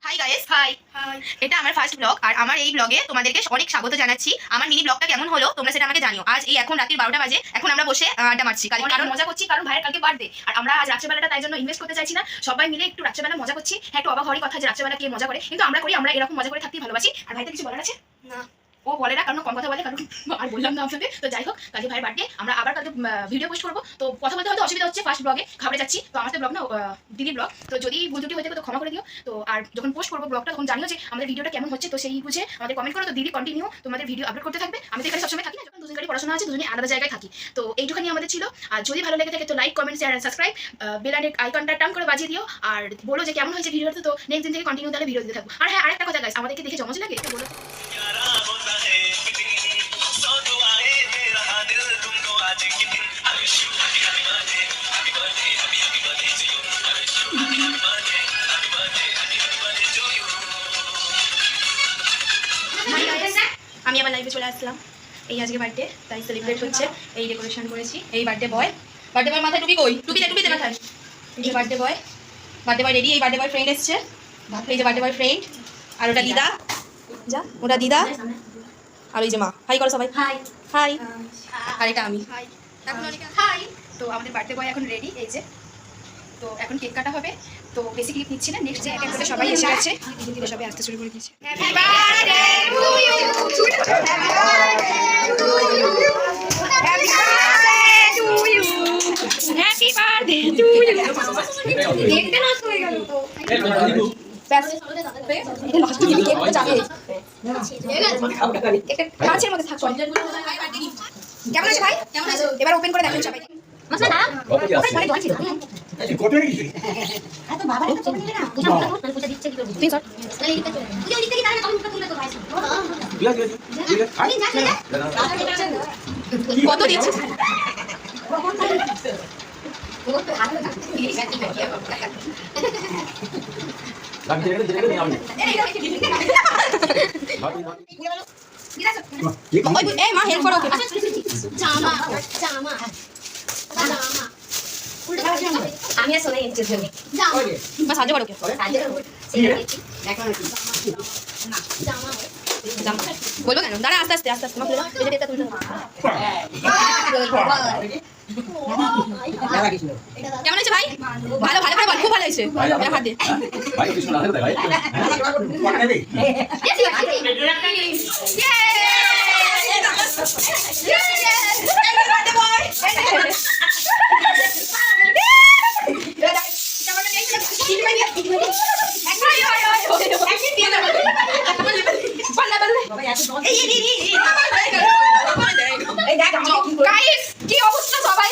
Hi guys, high. এটা আমার first blog আর আমার এই ব্লগে তোমাদেরকে অনেক স্বাগত জানাচ্ছি। আমার মিনি ব্লগটা কেমন হলো তোমরা সেটা আমাকে জানিও। আজ এই এখন রাত্রি 12টা বাজে, এখন আমরা বসে আড্ডা মারছি, কারণ মজা করছি, কারণ ভাইয়ের কালকে বার্থডে আর আমরা আজ রাত্রেবেলাটা তাই জন্য ইনভেস্ট করতে চাইছি না। সবাই মিলে একটু রাত্রেবেলা মজা করছি। হ্যাঁ, একটু অবাক হওয়ারই কথা যে রাত্রেবেলা কে মজা করে, কিন্তু আমরা করি, আমরা এরকম মজা করে থাকতেই ভালোবাসি। আর ভাইতে কিছু বলার আছে না? ও বলে না, কারণ কম কথা বলে, কারণ আর বললাম না আপনাদের। তো যাই হোক, কালকে ভাইয়ের বার্থডে, আমরা আবার কালকে ভিডিও পোস্ট করবো। তো কথা বলতে হয়তো অসুবিধা হচ্ছে, ফার্স্ট ব্লগে ঘাবড়ে যাচ্ছি। তো আমার তো ব্লগ না, দিদি ব্লগ। তো যদি ভুল ত্রুটি হয়ে থাকে তো ক্ষমা করে দিও। তো আর যখন পোস্ট করবো ব্লগটা তখন জানিও যে আমাদের ভিডিওটা কেমন হচ্ছে। তো সেই বুঝে আমাদের কমেন্ট করো। তো দিদি কন্টিনিউ তোমাদের ভিডিও আপলোড করতে থাকবে। আমি তো এখানে সবসময় থাকি না, যখন দুজনকারই পড়াশোনা আছে, দুজনে আলাদা জায়গায় থাকি। তো এইটুখানি আমাদের ছিল। আর যদি ভালো লেগে থাকে তো like, comment, share, subscribe, bell আইকনটা টান করে বাজিয়ে দিও। আর বলো যে কেমন হয়েছে ভিডিওটা। তো নেক্সট দিন থেকে কন্টিনিউ তাহলে ভিডিও দিতে থাকবো। আর হ্যাঁ, আরেকটা কথা গাইস, আমাদেরকে দেখে জমজ লাগে এটা বলো। আমি আমার লাইফে চলে আসলাম। এই আজকে বার্থডে, তাই সেলিব্রেট হচ্ছে। এই ডেকোরেশন করেছি। এই বার্থডে বয় মাথায় টুপি কই? টুপিতে মাথায়। এই যে বার্থডে বয় রেডি। এই বার্থডে বয় ফ্রেন্ড এসছে। এই যে বার্থডে বয় ফ্রেন্ড। আর ওটা দিদা, যা ওটা দিদা। আর ওই যে মা। হাই করো সবাই। High high. আর এটা আমি। হাই। হাই। তো আমাদের বার্থডে বয় এখন রেডি। এই যে, তো এখন কেক কাটা হবে। তো বেশি ক্লিপ নিচ্ছি না, নেক্সট যে এক এক করে সবাই এসে গেছে, সবাই আসতে শুরু করে দিয়েছে। Happy birthday to you, happy birthday to you, happy birthday to you, happy birthday to you. দেখতে নষ্ট হয়ে গেল তো। মাছের মধ্যে থাকো। কেমন আছে ভাই? কেমন আছে? এবার ওপেন করে দেখেন সবাই। কত দিচ্ছে? মা হেল্প করো। আমি আর সোনাই এসেছি জন্য বা সাহায্য করো। বলবো কেন? দাঁড়া, আস্তে আস্তে আস্তে আস্তে কেমন আছে ভাই? ভালো ভালো করে বল। খুব ভালো হয়েছে। হাত দিয়ে কি অবস্থা সবাই?